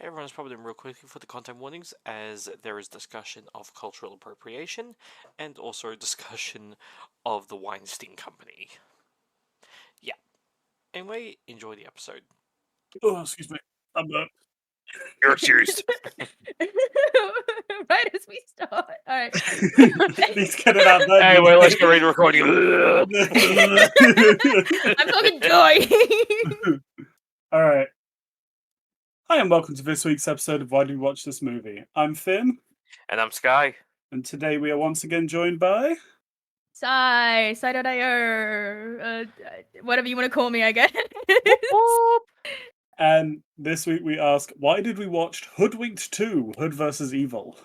Everyone's probably doing real quickly for the content warnings, as there is discussion of cultural appropriation and also discussion of the Weinstein Company. Yeah. Anyway, enjoy the episode. Oh, excuse me. I'm You're excused. Right as we start. Alright. Please get it out there. Anyway, let's get ready to recording. I'm talking joy. Alright. Hi, and welcome to this week's episode of Why Did We Watch This Movie? I'm Finn, And I'm Sky. and today we are once again joined by... Side.io. Whatever you want to call me, I guess. And this week we ask, why did we watch Hoodwinked 2, Hood vs. Evil?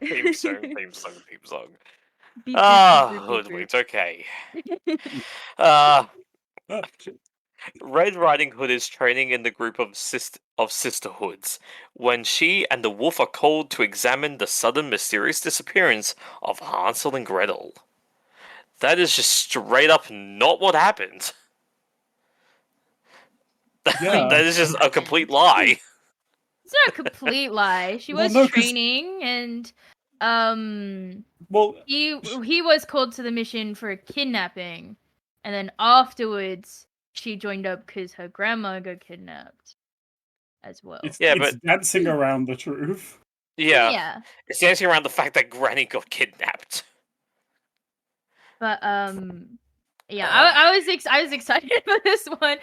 Theme song. Beep, Hoodwinked, okay. Oh, Red Riding Hood is training in the group of sisterhoods when she and the wolf are called to examine the sudden mysterious disappearance of Hansel and Gretel. That is just straight up not what happened. Yeah. That is just a complete lie. It's not a complete lie. She Well, was no, 'cause- training, and Well, he was called to the mission for a kidnapping, and then afterwards she joined up because her grandma got kidnapped as well. it's Yeah, dancing around the truth. Yeah, it's dancing around the fact that Granny got kidnapped. But yeah, I was excited for this one,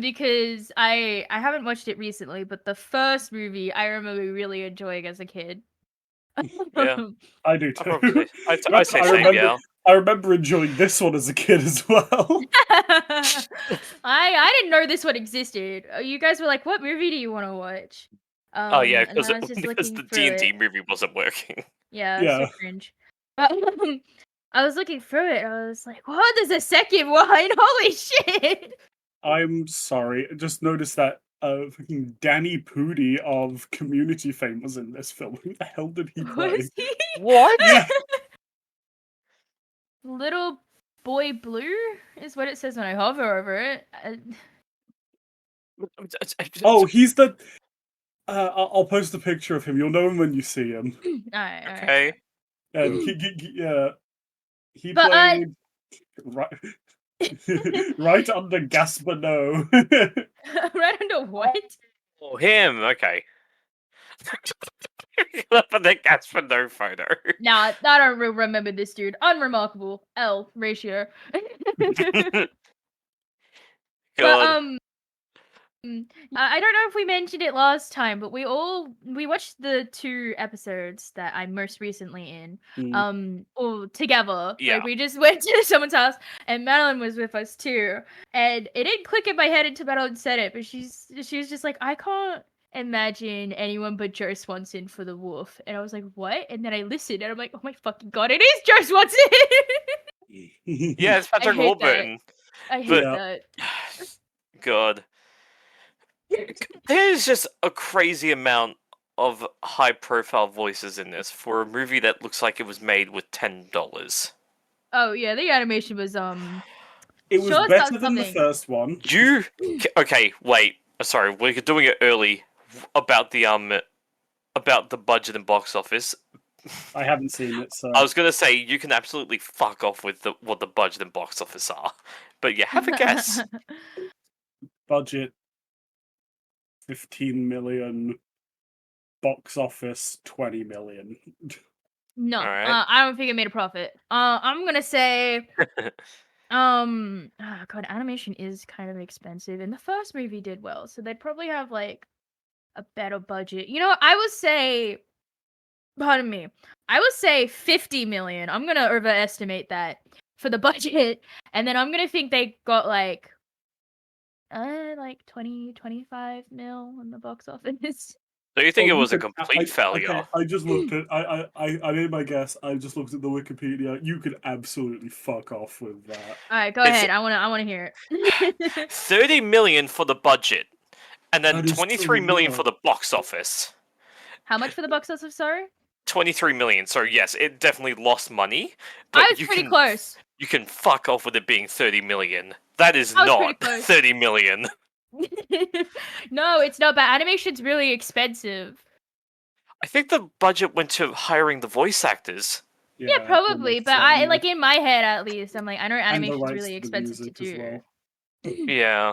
because I haven't watched it recently, but the first movie I remember really enjoying as a kid. Yeah. I do too. I say same, yeah. I remember enjoying this one as a kid as well. I didn't know this one existed. You guys were like, "What movie do you want to watch?" Oh yeah, and because I was just the looking through D&D it. movie wasn't working. Yeah, Yeah. so cringe. But I was looking through it. I was like, "What? There's a second one! Holy shit!" I'm sorry. I just noticed that fucking Danny Pudi of Community fame was in this film. Who the hell did he play? Was he? What? Yeah. Little Boy Blue is what it says when I hover over it. Oh, he's the... I'll post a picture of him. You'll know him when you see him. Alright. Okay. And he But, played right under Gaspano. Right under what? Oh, him. Okay. But that's for no photo. Nah, I don't remember this dude. Unremarkable. L ratio. God. But I don't know if we mentioned it last time, but we watched the 2 episodes that I'm most recently in. All together. Yeah. Like we just went to someone's house, and Madeline was with us too. And it didn't click in my head until Madeline said it, but she was just like, I can't imagine anyone but Joe Swanson for the wolf. And I was like, what? And then I listened, and I'm like, oh my fucking god, it is Joe Swanson. Yeah, it's Patrick hate that. Warburton. I hate But- that. God. There's just a crazy amount of high-profile voices in this for a movie that looks like it was made with $10. Oh yeah, the animation was It was Show us better than the something. first one. Okay, wait. Sorry, we're doing it early about the budget and box office. I haven't seen it, so... I was gonna say you can absolutely fuck off with what the budget and box office are, but yeah, have a guess. Budget 15 million, box office 20 million. No, Alright. I don't think it made a profit. I'm gonna say, God, animation is kind of expensive, and the first movie did well, so they'd probably have like a better budget. You know what? I would say, pardon me, I would say 50 million. I'm gonna overestimate that for the budget, and then I'm gonna think they got like 20, 25 mil in the box office. Do you think it you was a could- complete failure? Okay, I just looked at. I made my guess. I just looked at the Wikipedia. You could absolutely fuck off with that. All right, go It's- ahead. I wanna hear it. 30 million for the budget, and then That is 23 so million low. for the box office. How much for the box office? Sorry, 23 million. So yes, it definitely lost money. I But was you pretty can close. you can fuck off with it being 30 million. That is I was pretty not close. 30 million. No, it's not bad. Animation's really expensive. I think the budget went to hiring the voice actors. Yeah, that probably, makes but I sense. like in my head at least, I'm like, I know And the animation's rights really to the expensive to music as do. well. Yeah.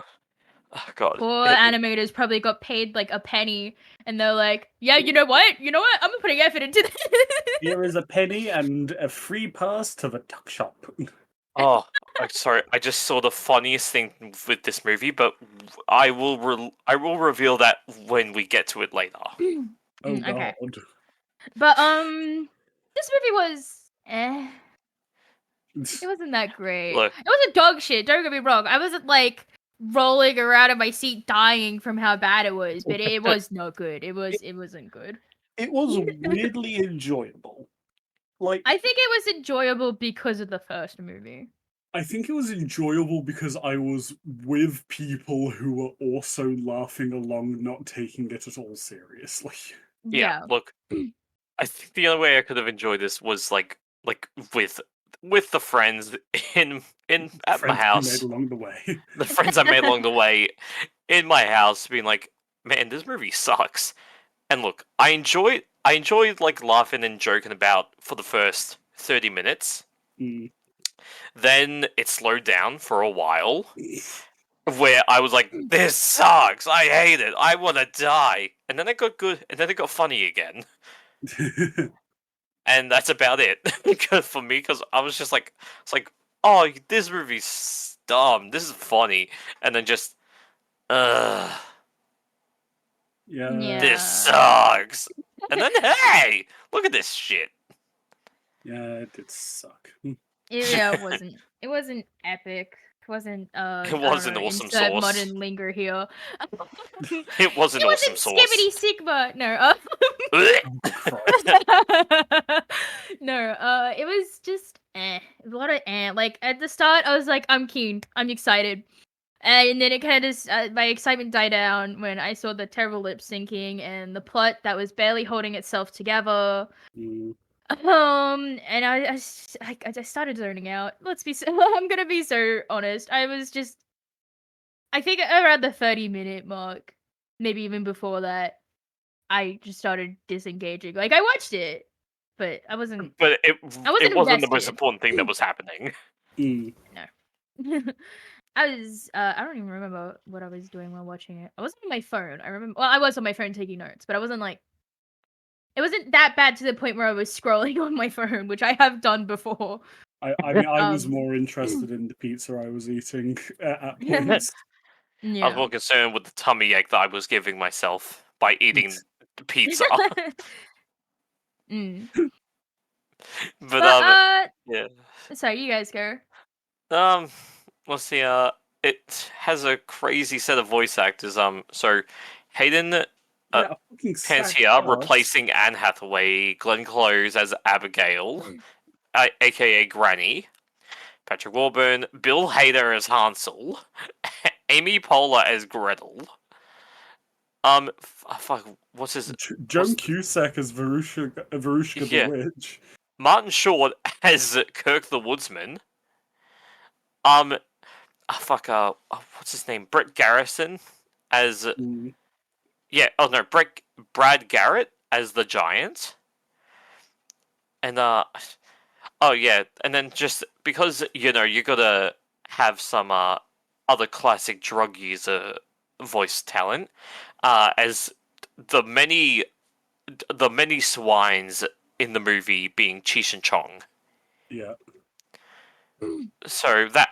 Oh, God. Poor It- animators probably got paid like a penny, and they're like, "Yeah, you know what? You know what? I'm putting effort into this." Here is a penny and a free pass to the tuck shop. Oh, I'm sorry. I just saw the funniest thing with this movie, but I will reveal that when we get to it later. Oh Okay. god. But this movie was it wasn't that great. Look. It wasn't dog shit. Don't get me wrong. I wasn't like rolling around in my seat dying from how bad it was, but it was not good. It wasn't good. It was weirdly enjoyable. Like I think it was enjoyable because of the first movie. I think it was enjoyable because I was with people who were also laughing along, not taking it at all seriously. Yeah. Look, I think the only way I could have enjoyed this was like with the friends at my Friends we house. made along the way. The friends I made along the way in my house, being like, "Man, this movie sucks." And look, I enjoyed like laughing and joking about for the first 30 minutes. Mm. Then it slowed down for a while, where I was like, "This sucks. I hate it. I want to die." And then it got good, and then it got funny again. And that's about it for me, because I was just like, it's like, oh, this movie's dumb. This is funny, and then just, yeah. this sucks. And then, hey, look at this shit. Yeah, it did suck. Yeah, it wasn't epic. It wasn't It wasn't awesome insert sauce. modern linger here. It wasn't It awesome wasn't sauce. Skibbity Sigma. No. Christ. No, it was just a lot of Like at the start, I was like, I'm keen, I'm excited, and then it kind of my excitement died down when I saw the terrible lip syncing and the plot that was barely holding itself together. Mm. And I started zoning out. I'm gonna be so honest. I think around the 30-minute mark, maybe even before that, I just started disengaging. Like I watched it, but I wasn't. But it wasn't the most invested. important thing that was happening. Mm. No. I don't even remember what I was doing while watching it. I wasn't on my phone. I was on my phone taking notes, but I wasn't like. It wasn't that bad to the point where I was scrolling on my phone, which I have done before. I mean, I was more interested in the pizza I was eating at points. I was more concerned with the tummy ache that I was giving myself by eating the pizza. But yeah. Sorry, you guys go. Let's see. It has a crazy set of voice actors. So Hayden Panettiere replacing Anne Hathaway, Glenn Close as Abigail, aka Granny, Patrick Warburton, Bill Hader as Hansel, Amy Poehler as Gretel. Fuck, what's his? Joan Cusack as Verushka Yeah. the Witch. Martin Short as Kirk the Woodsman. What's his name? Brett Garrison as Brad Garrett as the Giant. And and then just because you gotta have some other classic drug user voice talent, as the many swines in the movie being Cheech and Chong. Yeah. So that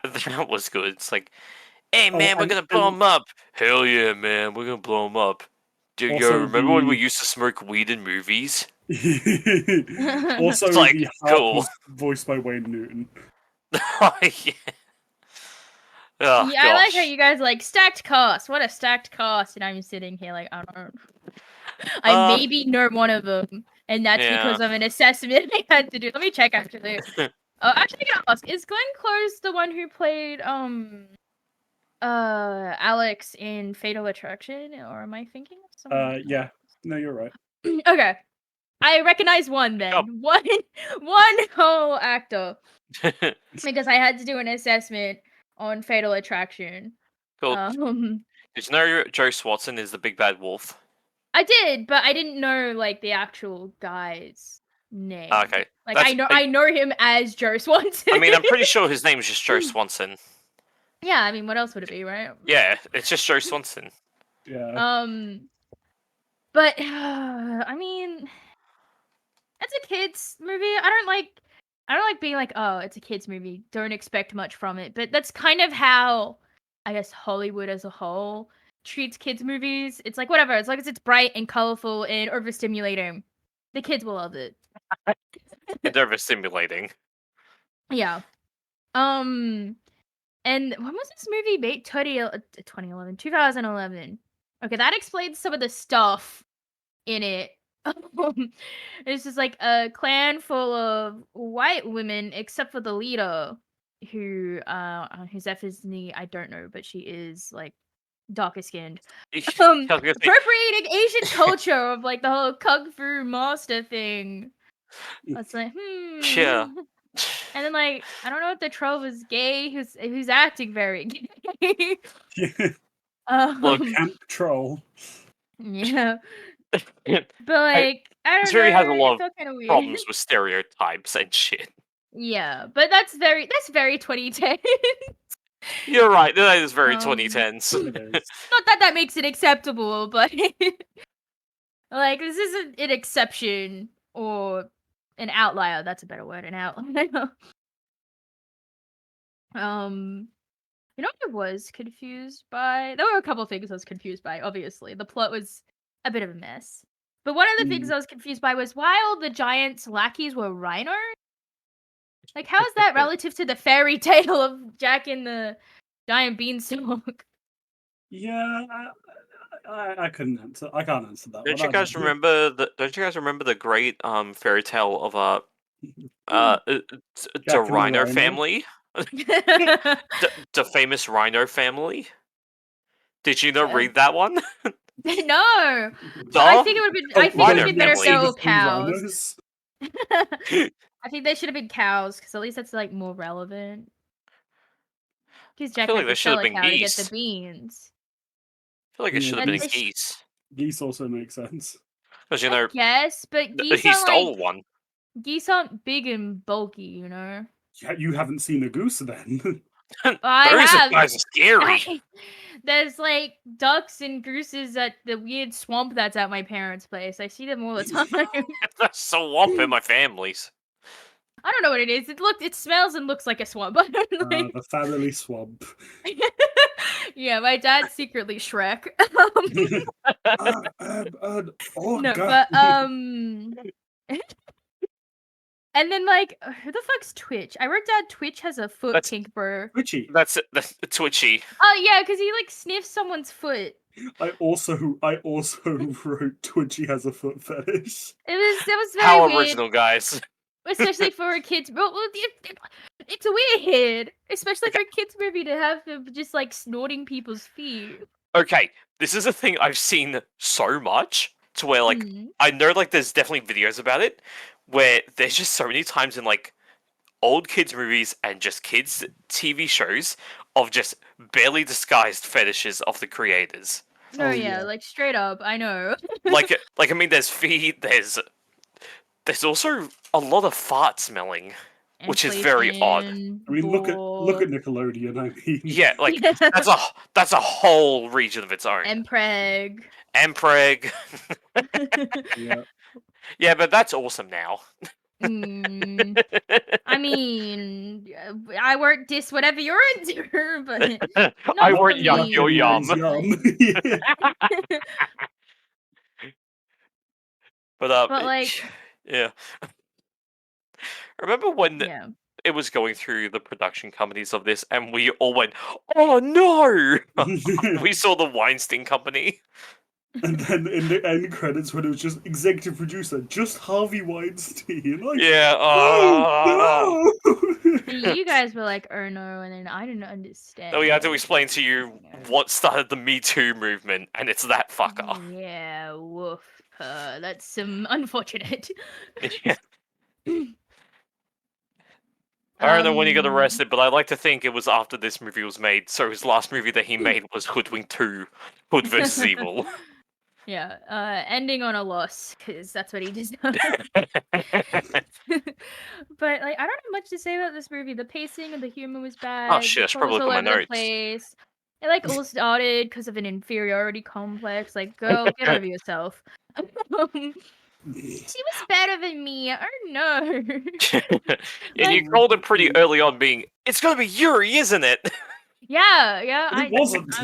was good. It's like, hey man, we're gonna blow and- him up. Hell yeah, man, we're gonna blow him up. Do you Also remember when we used to smoke weed in movies? Also, It's like, the harp cool. was voiced by Wayne Newton. Oh, yeah. Oh, Yeah, I like how gosh. you guys like stacked cast. What a stacked cast, and I'm sitting here like I don't know. I maybe know one of them, and that's Yeah. because of an assessment I had to do. Let me check actually. Actually, I gotta ask: is Glenn Close the one who played Alex in Fatal Attraction, or am I thinking of someone? Yeah. No, you're right. Okay, I recognize one job. then. One whole actor because I had to do an assessment on Fatal Attraction. Cool. Um, Did you know Joe Swanson is the big bad wolf? I did, but I didn't know like the actual guy's name. Okay. Like That's, I know him as Joe Swanson. I mean, I'm pretty sure his name is just Joe Swanson. Yeah, I mean, what else would it be, right? Yeah, it's just Joe Swanson. Yeah. But I mean, it's a kids movie. I don't like being like, oh, it's a kids movie. Don't expect much from it. But that's kind of how I guess Hollywood as a whole treats kids movies. It's like whatever, as long as it's bright and colorful and overstimulating, the kids will love it. It's overstimulating. Yeah. And when was this movie made? 2011. 2011. Okay, that explains some of the stuff in it. It's just like a clan full of white women, except for the leader, who whose ethnicity I don't know, but she is like darker skinned. Appropriating Asian culture of like the whole kung fu master thing. I was like, Yeah. And then like I don't know if the troll was gay, who's acting very gay. Look, Camp troll. Yeah. But like I don't this know, movie has a lot it of felt kind of weird. problems with stereotypes and shit. Yeah, but that's very 2010. You're right, that is very 2010s. Not that that makes it acceptable, but like this isn't an exception or an outlier. That's a better word, an outlier. You know what I was confused by? There were a couple things I was confused by, obviously. The plot was a bit of a mess. But one of the things I was confused by was why all the giant's lackeys were rhinos? Like, how is that relative to the fairy tale of Jack and the Giant Beanstalk? Yeah, I couldn't answer. I can't answer that. Don't one. you guys remember the great fairy tale of the Rhino family? the famous Rhino family? Did you not read that one? No. But I think it would have been. I think it would have been better if they were cows. I think they should have been cows because at least that's like more relevant. Because Jack had to sell a cow to get the beans. I feel like it should have been geese. Geese also make sense. Because you know, yes, but geese he stole one. Geese aren't big and bulky, you know. Yeah, you haven't seen a goose then. I have. Guys are scary. There's like ducks and gooses at the weird swamp that's at my parents' place. I see them all the time. That's a swamp in my family's. I don't know what it is. It smells and looks like a swamp. The family swamp. Yeah, my dad's secretly Shrek. No, but and then like who the fuck's Twitch? I wrote down Twitch has a foot kink, bro. Twitchy. That's Twitchy. Oh yeah, because he like sniffs someone's foot. I also wrote Twitchy has a foot fetish. It was very How weird. Original, guys. Especially for a kids. It's weird, especially for a kids movie to have him just like snorting people's feet. Okay, this is a thing I've seen so much to where like I know like there's definitely videos about it where there's just so many times in like old kids movies and just kids TV shows of just barely disguised fetishes of the creators. Oh yeah, like straight up, I know. like I mean, there's feet, there's also a lot of fart smelling, which is very odd. I mean, look at Nickelodeon. I mean, yeah, like that's a whole region of its own. Mpreg. Yeah, but that's awesome now. I mean, I won't diss whatever you're into, but I won't yuck your yum. But like, yeah. Remember when it was going through the production companies of this, and we all went, "Oh no!" We saw the Weinstein Company. And then in the end credits, when it was just executive producer, just Harvey Weinstein. Like, Yeah. no. You guys were like, oh no, and then I didn't understand. We had to explain to you what started the Me Too movement, and it's that fucker. Yeah, woof. That's unfortunate. Yeah. I don't know when he got arrested, but I like to think it was after this movie was made. So his last movie that he made was Hoodwinked 2, Hood vs. Evil. Yeah, ending on a loss, because that's what he deserved. But like, I don't have much to say about this movie. The pacing and the humor was bad. Oh shit, I should probably look at my notes. Place. It like all started because of an inferiority complex. Like, girl, get over yourself. She was better than me. Oh no. And you called it pretty early on, being it's gonna be Yuri, isn't it? Yeah. It wasn't.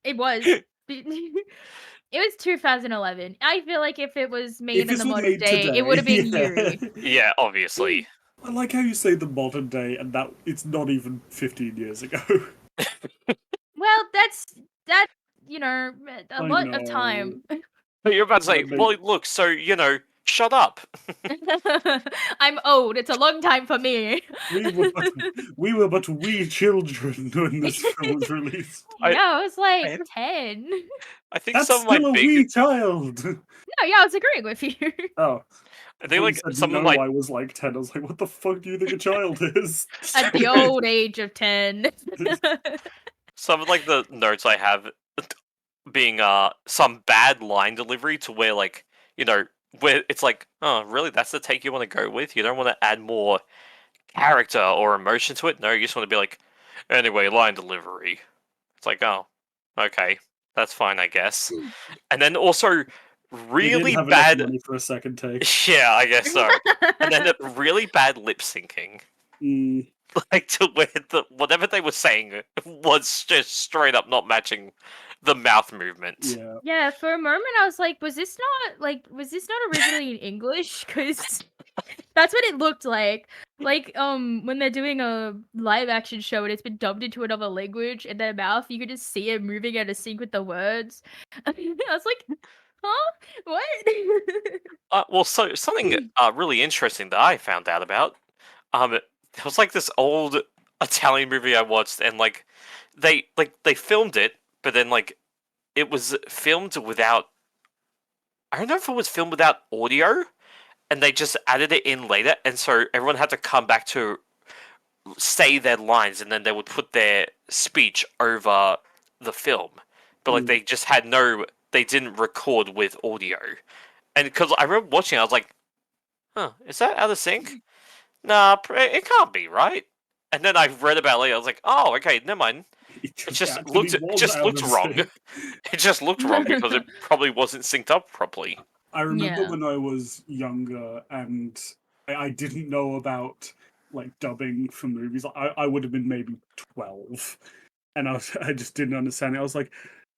It was. It was 2011. I feel like if it was made in the modern day, it would have been Yuri. Yeah, obviously. I like how you say the modern day, and that it's not even 15 years ago. Well, that's a lot of time. But you're about to say, Maybe. well, look, so shut up. I'm old. It's a long time for me. We were but wee children when this film was released. I was like 10. I think That's some of my still a big. wee child. No, yeah, I was agreeing with you. Oh, I think like said, some no, of my I was like 10. I was like, what the fuck do you think a child is? At the old age of 10. some of like the notes I have being some bad line delivery to where like where it's like, oh really, that's the take you want to go with? You don't want to add more character or emotion to it? No, you just want to be like, anyway, line delivery. It's like, oh, okay, that's fine, I guess. And then also really have bad money for a second take. Yeah, I guess so. And then really bad lip syncing. Like to where whatever they were saying was just straight up not matching the mouth movement. Yeah, for a moment I was like, was this not originally in English? Because that's what it looked like. Like, when they're doing a live action show and it's been dubbed into another language in their mouth, you could just see it moving out of sync with the words. I was like, huh? What? Well, so something really interesting that I found out about. It was like this old Italian movie I watched, and like they filmed it, but then like it was filmed without. I don't know if it was filmed without audio, and they just added it in later, and so everyone had to come back to say their lines, and then they would put their speech over the film. But like they just had they didn't record with audio, and because I remember watching, I was like, "Huh, is that out of sync?" Nah, it can't be, right? And then I read about it later. I was like, "Oh, okay, never mind." It just looked wrong. It just looked wrong because it probably wasn't synced up properly. I remember when I was younger and I didn't know about like dubbing for movies. I would have been maybe 12, and I just didn't understand it. I was like,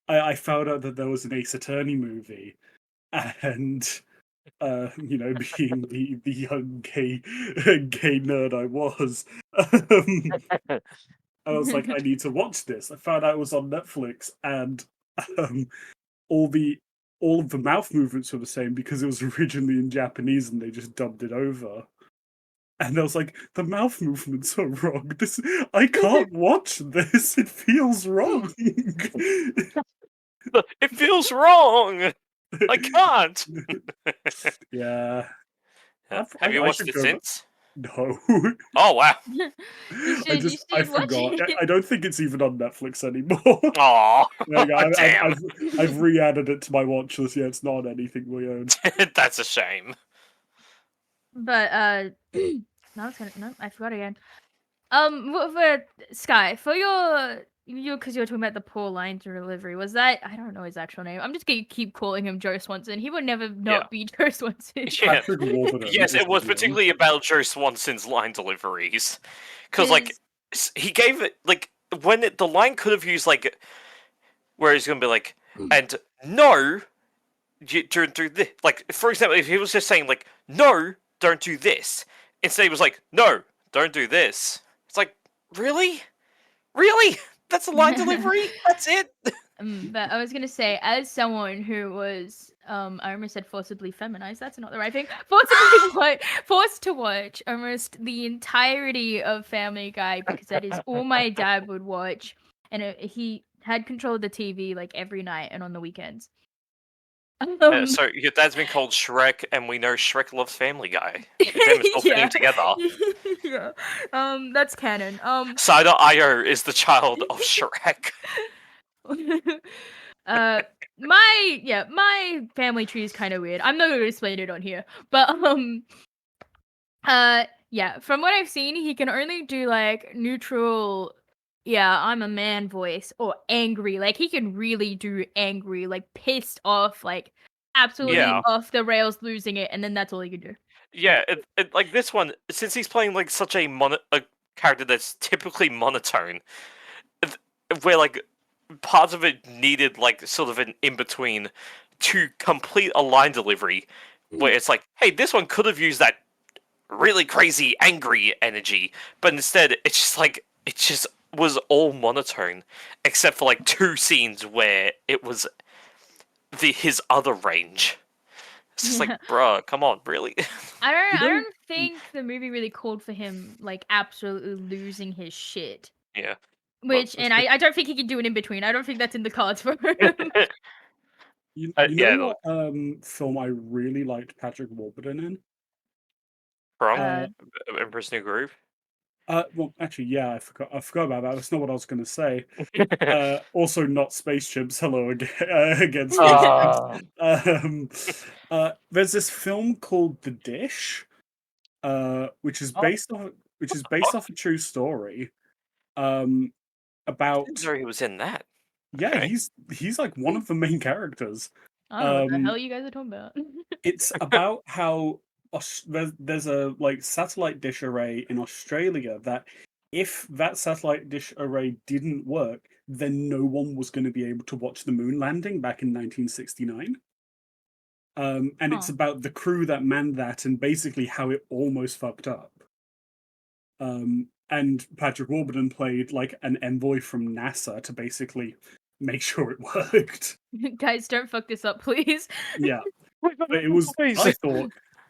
I found out that there was an Ace Attorney movie, and being the young gay nerd I was, I was like, I need to watch this. I found out it was on Netflix, and all of the mouth movements were the same because it was originally in Japanese and they just dubbed it over. And I was like, the mouth movements are wrong. I can't watch this. It feels wrong. It feels wrong. I can't. Yeah. Have you watched it since? No. Oh wow. I forgot. I don't think it's even on Netflix anymore. Oh, damn. I've re-added it to my watch list. Yeah, it's not on anything we own. That's a shame. But no, I forgot again. For Sky, for you because you were talking about the poor line delivery, was that, I don't know his actual name. I'm just gonna keep calling him Joe Swanson. He would never not be Joe Swanson. Yeah. Yes, it was particularly about Joe Swanson's line deliveries, because like he gave it like when the line could have used like where he's gonna be like, and no, you don't do this. Like for example, if he was just saying like, no, don't do this, instead he was like, no, don't do this. It's like, really? That's a line delivery? That's it? But I was gonna say, as someone who was, I almost said forcibly feminized. That's not the right thing. Forced to watch almost the entirety of Family Guy because that is all my dad would watch, and he had control of the TV like every night and on the weekends. So your dad's been called Shrek, and we know Shrek loves Family Guy. Them is all fitting together. Yeah. That's canon. Cider Io is the child of Shrek. My family tree is kind of weird. I'm not going to explain it on here, but yeah, from what I've seen, he can only do like neutral, yeah, I'm a man voice, or angry. Like he can really do angry, like pissed off, like absolutely Yeah. off the rails, losing it, and then that's all he can do. Yeah, like this one, since he's playing like such a character that's typically monotone, where like parts of it needed like sort of an in between to complete a line delivery, where it's like, hey, this one could have used that really crazy angry energy, but instead it's just like it just was all monotone, except for like 2 scenes where it was his other range. It's just like, bruh, come on, really? I don't think the movie really called for him like absolutely losing his shit. Yeah. Which, and I don't think he can do an in between. I don't think that's in the cards for him. You Yeah, know what film I really liked Patrick Warburton in? from Emperor's New Groove. Well, actually, yeah, I forgot about that. That's not what I was going to say. Also, not spaceships. Hello again, spaceships. There's this film called The Dish, which is based off a true story. About Sorry, he was in that. yeah, Okay. he's like one of the main characters. I don't know what the hell you guys are talking about. It's about how there's a like satellite dish array in Australia that if that satellite dish array didn't work, then no one was going to be able to watch the moon landing back in 1969. And it's about the crew that manned that and basically how it almost fucked up. And Patrick Warburton played like an envoy from NASA to basically make sure it worked. Guys, don't fuck this up, please. Yeah, but it was.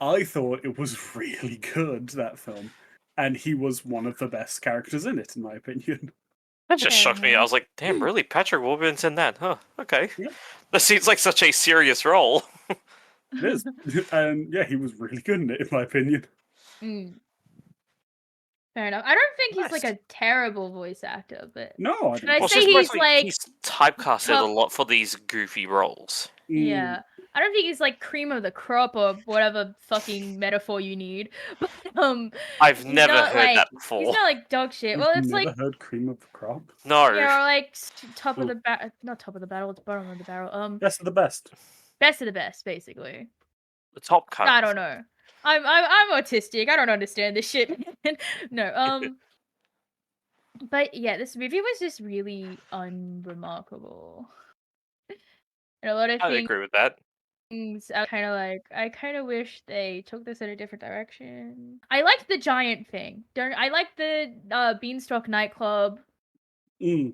I thought it was really good, that film, and he was one of the best characters in it, in my opinion. That just shocked me. I was like, damn, really? Patrick Warburton's in that? Huh, okay. Yeah. That seems like such a serious role. It is. And yeah, he was really good in it, in my opinion. Fair enough. I don't think he's like a terrible voice actor, but no, should I say he's like he's typecasted a lot for these goofy roles. Yeah. I don't think he's like cream of the crop or whatever fucking metaphor you need. But I've never heard that before. He's not like dog shit. Well, it's never like heard cream of the crop. No. Yeah, or like top of the not top of the barrel, it's bottom of the barrel. Best of the best. Best of the best, basically. The top cut. I don't know. I'm autistic. I don't understand this shit. No. But yeah, this movie was just really unremarkable. And a lot of I things. agree with that. I kind of wish they took this in a different direction. I liked the giant thing. I liked the Beanstalk nightclub. I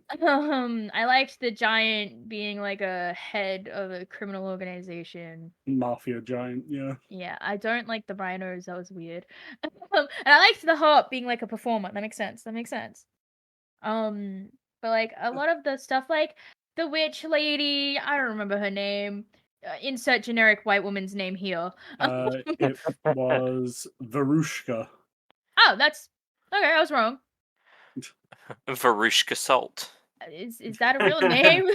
liked the giant being like a head of a criminal organization. Mafia giant, yeah. Yeah, I don't like the rhinos. That was weird. And I liked the harp being like a performer. That makes sense. But like a lot of the stuff, like the witch lady, I don't remember her name. Insert generic white woman's name here. It was Verushka. Oh, that's okay. I was wrong. Verushka Salt. Is that a real name?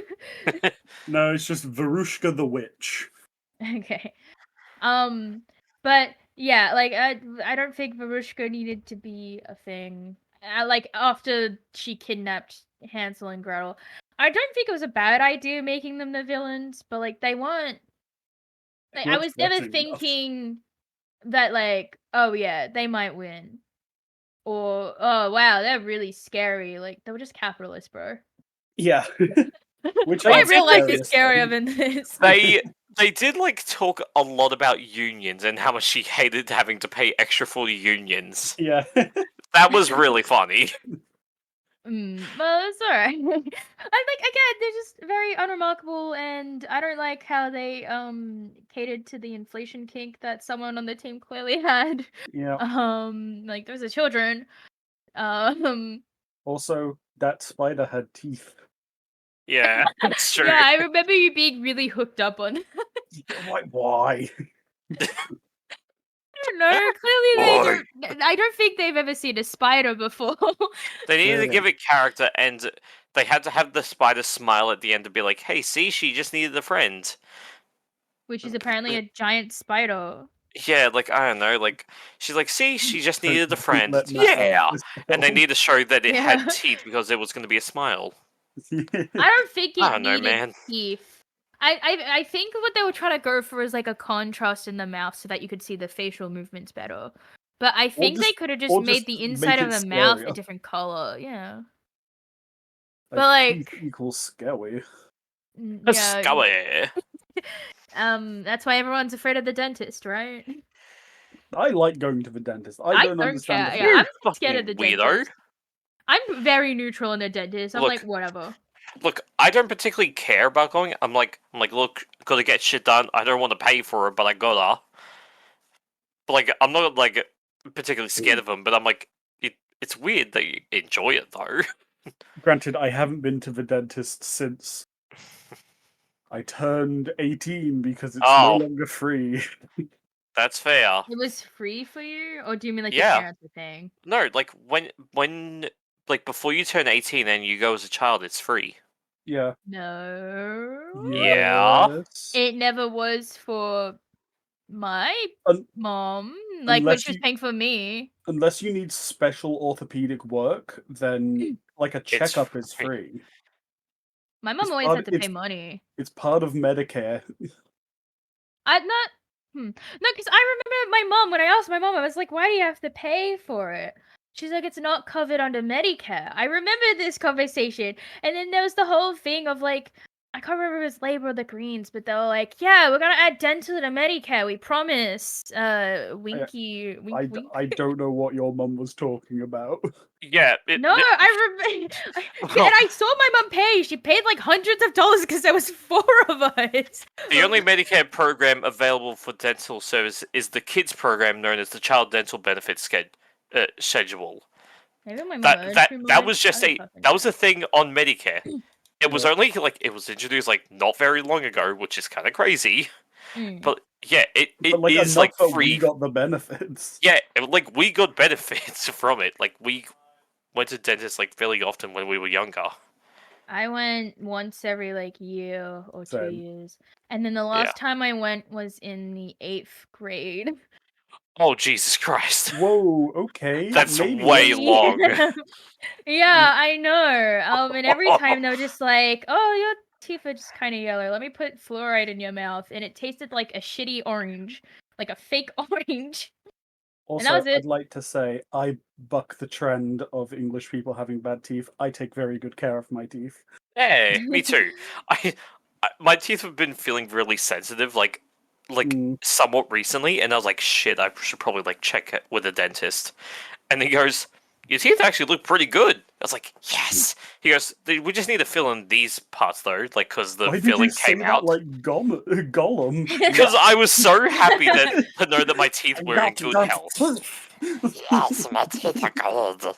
No, it's just Verushka the witch. Okay. But yeah, like I don't think Verushka needed to be a thing. Like after she kidnapped Hansel and Gretel, I don't think it was a bad idea making them the villains, but like they weren't. Like, I was never thinking that like, oh yeah, they might win, or oh wow, they're really scary. Like they were just capitalists, bro. Yeah. Which my real life is scarier than this. They did like talk a lot about unions and how much she hated having to pay extra for unions. Yeah. That was really funny. Well, it's alright. I like again, they're just very unremarkable, and I don't like how they catered to the inflation kink that someone on the team clearly had. Yeah. Like those are children. Um, Also, that spider had teeth. Yeah, that's true. yeah, I remember you being really hooked up on. Like, why? No, clearly they don't. I don't think they've ever seen a spider before. They needed to Really? give it character, and they had to have the spider smile at the end to be like, "Hey, see, she just needed a friend." Which is apparently a giant spider. Yeah, like I don't know, like she's like, "See, she just needed a Don't friend." let Matt Yeah, out this and they film. need to show that it Yeah. had teeth because it was going to be a smile. I don't think I it don't know, needed man. teeth. I think what they were trying to go for is like a contrast in the mouth so that you could see the facial movements better. But I think they just- could have or just made just the inside make of it the mouth a scarier. different color. Yeah. Like, But like, teeth equals scary. yeah. Scully. That's why everyone's afraid of the dentist, right? I like going to the dentist. I don't understand care. the Yeah, You I'm not scared of the fucking weirdo. dentist. I'm very neutral in a dentist. I'm Look. like, whatever. Look, I don't particularly care about going. I'm like, look, gotta get shit done. I don't want to pay for it, but I gotta. But like, I'm not like particularly scared of them. But I'm like, it's weird that you enjoy it though. Granted, I haven't been to the dentist since I turned 18 because it's no Oh. longer free. That's fair. It was free for you, or do you mean like Yeah. your parents were paying? No, like when like before you turn 18 and you go as a child, it's free. Yeah. No. Yeah. Yes. It never was for my Un- mom. Like when unless she was you- paying for me. Unless you need special orthopedic work, then like a checkup is free. free. My mom It's always part- had to pay it's- money. It's part of Medicare. I not. No, because I remember my mom when I asked my mom, I was like, "Why do you have to pay for it?" She's like, "It's not covered under Medicare." I remember this conversation, and then there was the whole thing of like, I can't remember if it was Labor or the Greens, but they were like, "Yeah, we're gonna add dental to Medicare. We promise." Winky, wink, wink. I don't know what your mum was talking about. Yeah. No, I remember. And I saw my mom pay. She paid like hundreds of dollars because there was 4 of us. The only Medicare program available for dental service is the kids program known as the Child Dental Benefit Schedule. Maybe my mom earned That too that was much. just I don't fucking that was a thing on Medicare. It was Yeah. only like it was introduced like not very long ago, which is kind of crazy. know. But yeah, it But like is enough like that free. we got the benefits. Yeah, like we got benefits from it. Like we went to dentists like fairly often when we were younger. I went once every like year or 2 Same. years. And then the last time I went was in the 8th grade. Oh Jesus Christ! Whoa, okay. That's maybe way let's- long. Yeah, I know. And every time they were just like, "Oh, your teeth are just kind of yellow. Let me put fluoride in your mouth," and it tasted like a shitty orange, like a fake orange. Also, that was it. I'd like to say I buck the trend of English people having bad teeth. I take very good care of my teeth. Hey, me too. My teeth have been feeling really sensitive, like Mm. somewhat recently, and I was like, shit, I should probably like check it with a dentist. And he goes, your teeth actually look pretty good. I was like, yes. He goes, we just need to fill in these parts though, like because the Why did filling you say came that out. like Gollum? Because I was so happy to know that my teeth were in good health. Yes, my teeth are good.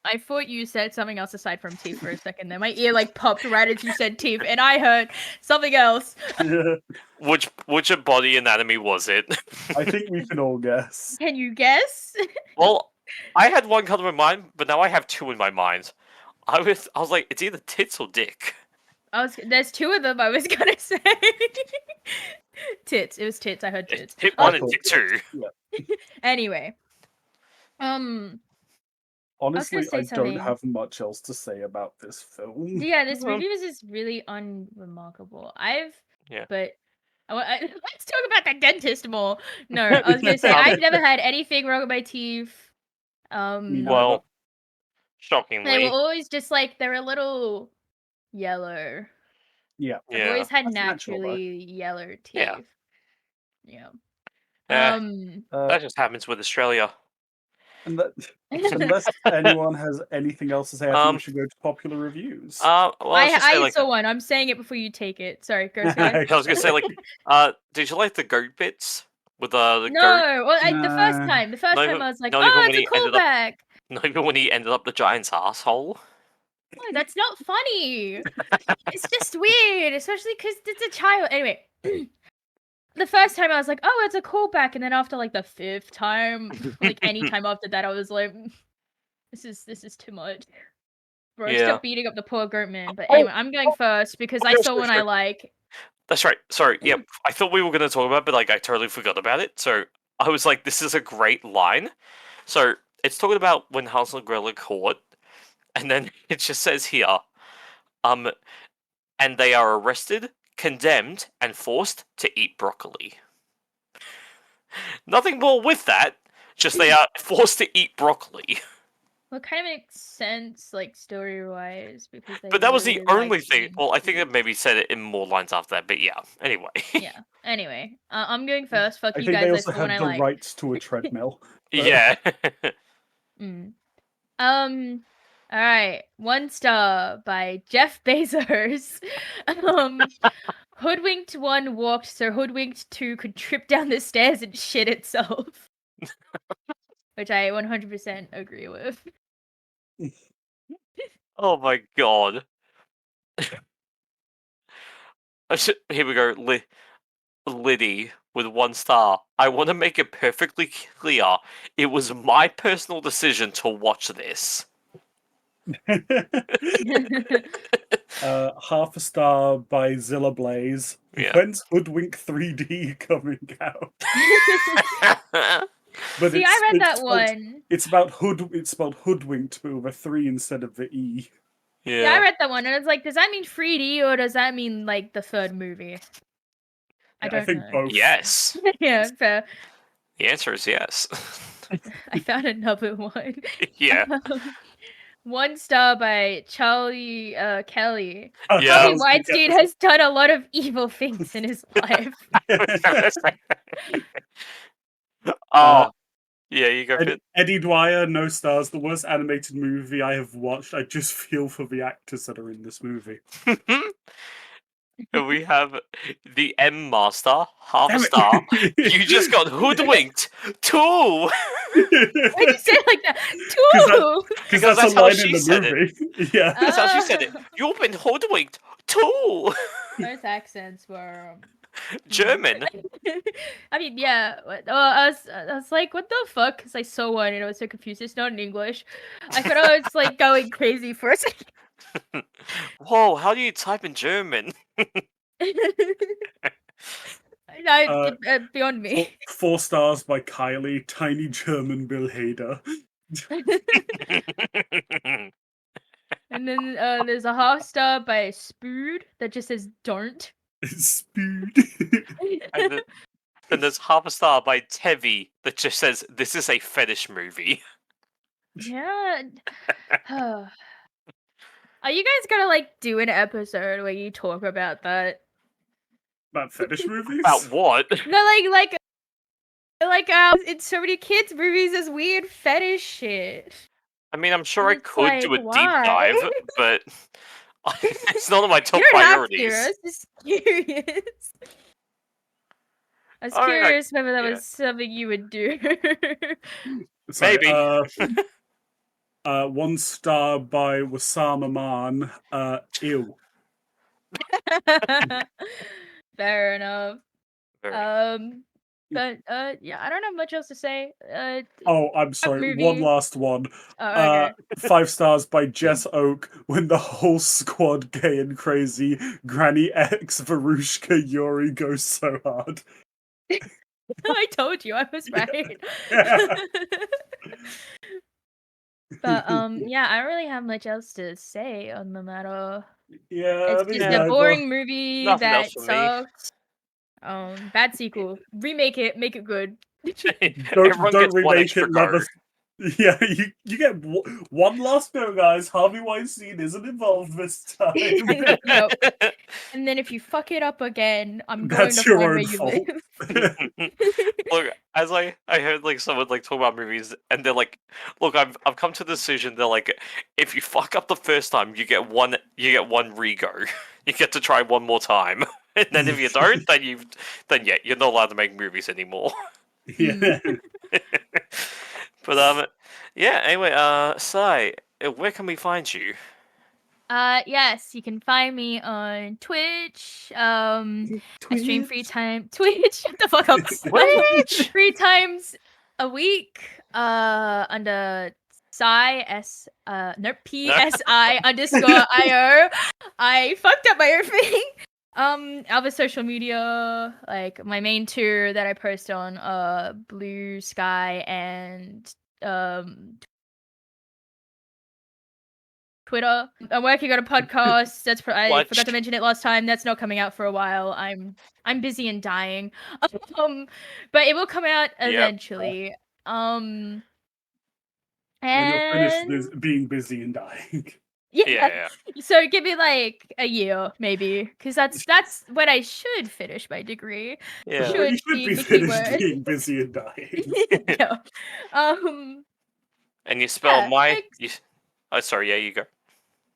I thought you said something else aside from teeth for a second there. My ear like popped right as you said teeth, and I heard something else. Yeah, Which body anatomy was it? I think we can all guess. Can you guess? Well, I had one color in mind, but now I have 2 in my mind. I was like, it's either tits or dick. There's 2 of them. I was gonna say tits. It was tits. I heard tits. Tit 1 I and thought tit 2. Anyway, Honestly, say I don't something. have much else to say about this film. yeah, this Well- movie was just really unremarkable. Yeah. But let's talk about the dentist more. No, I was gonna say I've never had anything wrong with my teeth. Me Well, neither. They were shockingly, always just like they're a little yellow. Yeah. I've yeah. always had That's natural, though. naturally yellow teeth. Yeah. Yeah. Eh, Um. Uh, that just happens with Australia. And that, unless anyone has anything else to say, I think we should go to popular reviews. Well, I saw one. I'm saying it before you take it. Sorry, go. I was gonna say, like, did you like the goat bits with the No, goat? well, the first time I was like, not oh, even when it's a he ended up- callback. Not even when he ended up the giant's asshole. No, that's not funny. It's just weird, especially because it's a child. Anyway, the first time I was like, oh, it's a callback, and then after like the fifth time, like any time after that, I was like, this is too much. Bro, Yeah. stop beating up the poor goat man. But anyway, I'm going first because I saw one I like. That's right. Sorry. Yep. I thought we were going to talk about it, but like I totally forgot about it. So I was like, this is a great line. So it's talking about when Hansel and Gretel are caught, and then it just says here, and they are arrested, condemned, and forced to eat broccoli. Nothing more with that. Just they are forced to eat broccoli. Well, it kind of makes sense, like story-wise, because they. But that was the really only like thing. eating Well, I think food. it maybe said it in more lines after that. But yeah. Anyway. Yeah. Anyway, I'm going first. Fuck I you think guys. they I also saw one I had the like. rights to a treadmill. But... Yeah. All right. 1 star by Jeff Bezos. Hoodwinked 1 walked so Hoodwinked 2 could trip down the stairs and shit itself. Which I 100% agree with. Oh my god. Here we go. Liddy with 1 star. I want to make it perfectly clear. It was my personal decision to watch this. Half a star by Zilla Blaze. Yeah. When's Hoodwink 3D coming out? But See, I read that one. It's about It's spelled hoodwinked, but with a 3 instead of the E. Yeah, I read that one, and it's like, does that mean 3D or does that mean like the third movie? I think know. Both. Yes. Yeah, fair. The answer is yes. I found another one. Yeah. 1 star by Charlie Kelly. Yeah. Harvey Weinstein has done a lot of evil things in his life. Oh, yeah, you go fit. Eddie Dwyer, no stars. The worst animated movie I have watched. I just feel for the actors that are in this movie. We have the M Master, half a star. You just got hoodwinked. 2. Why'd you say it like that? 2. Because that's a line in the movie. Yeah, that's how she said it. You've been hoodwinked. 2. Those accents were German. I mean, yeah. I was like, what the fuck? Because I saw one and I was so confused. It's not in English. I thought I was like going crazy for a second. Whoa, how do you type in German? Beyond me. 4 stars by Kylie, Tiny German Bill Hader. And then there's a half star by Spood that just says don't. Spood. And then there's half a star by Tevi that just says this is a fetish movie. Yeah. Are you guys gonna like do an episode where you talk about that? About fetish movies? About what? No, like in so many kids' movies, there's weird fetish shit. I mean, I'm sure I It's could like, do a why? deep dive, but it's not on my top You don't priorities. have to. I was just curious. I was All right, curious whether that was something you would do. Sorry, Maybe. 1 star by Wasama Man. Ew. Fair enough. Very. But yeah, I don't have much else to say. I'm sorry. movie. One last one. Oh, okay. 5 stars by Jess Oak. When the whole squad gay and crazy, Granny X, Varushka, Yuri goes so hard. I told you I was right. But yeah, I don't really have much else to say on the matter. Yeah, It's just a boring movie Nothing that else for me. sucks. Bad sequel. Remake it, make it good. Everyone don't gets one remake extra it. Let go. us... Yeah, you get one last go, guys. Harvey Weinstein isn't involved this time. Nope. And then if you fuck it up again, I'm going That's to your find own where you fault. live. Look, as I heard like someone like talk about movies, and they're like, look, I've come to the decision. They're like, if you fuck up the first time, you get one rego. You get to try one more time, and then if you don't, then yeah, you're not allowed to make movies anymore. Yeah. But yeah. Anyway, Sai, where can we find you? Yes, you can find me on Twitch. I stream free time. Twitch, shut the fuck up. Twitch? 3 times a week. Under PSI_IO. I fucked up my own thing. Other social media, like my main two that I post on, Blusky and Twitter. I'm working on a podcast. I forgot to mention it last time. That's not coming out for a while. I'm busy and dying. But it will come out eventually. When you're finished being busy and dying. Yeah. So give me like a year, maybe, because that's when I should finish my degree. Yeah. You should be finished being busy and dying. Yeah. And you spell yeah, sorry. Yeah, you go.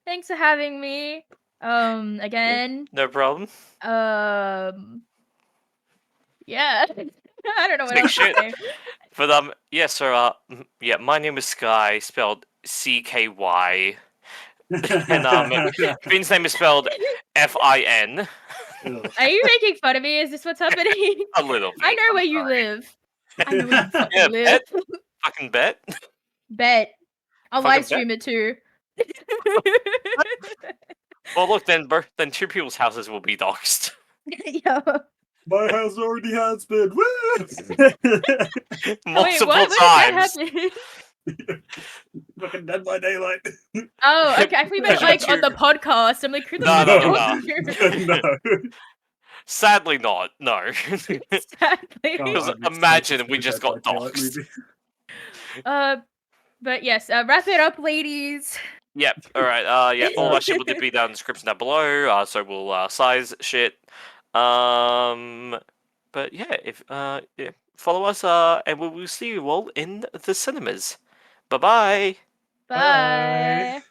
Thanks for having me. Again. No problem. Yeah. I don't know what else to say. But yeah, so yeah, my name is Sky, spelled CKY. And Finn's name is spelled FIN. Are you making fun of me? Is this what's happening? A little bit. I know where you live. I know where you fucking live. Fucking bet. Bet. I'll Fucking live stream it too. Well, look, then two people's houses will be doxxed. Yeah. My house already has been. Multiple Wait, times. Fucking Dead by Daylight. Oh, okay. I thought you meant like on the podcast. I'm like, who the No. Sadly not. No. Sadly. Because imagine we just got doxxed. But yes, wrap it up, ladies. Yep. All right. Yeah. All that shit will be down in the description down below. So we'll size shit. But yeah, if yeah, follow us. And we will see you all in the cinemas. Bye-bye. Bye.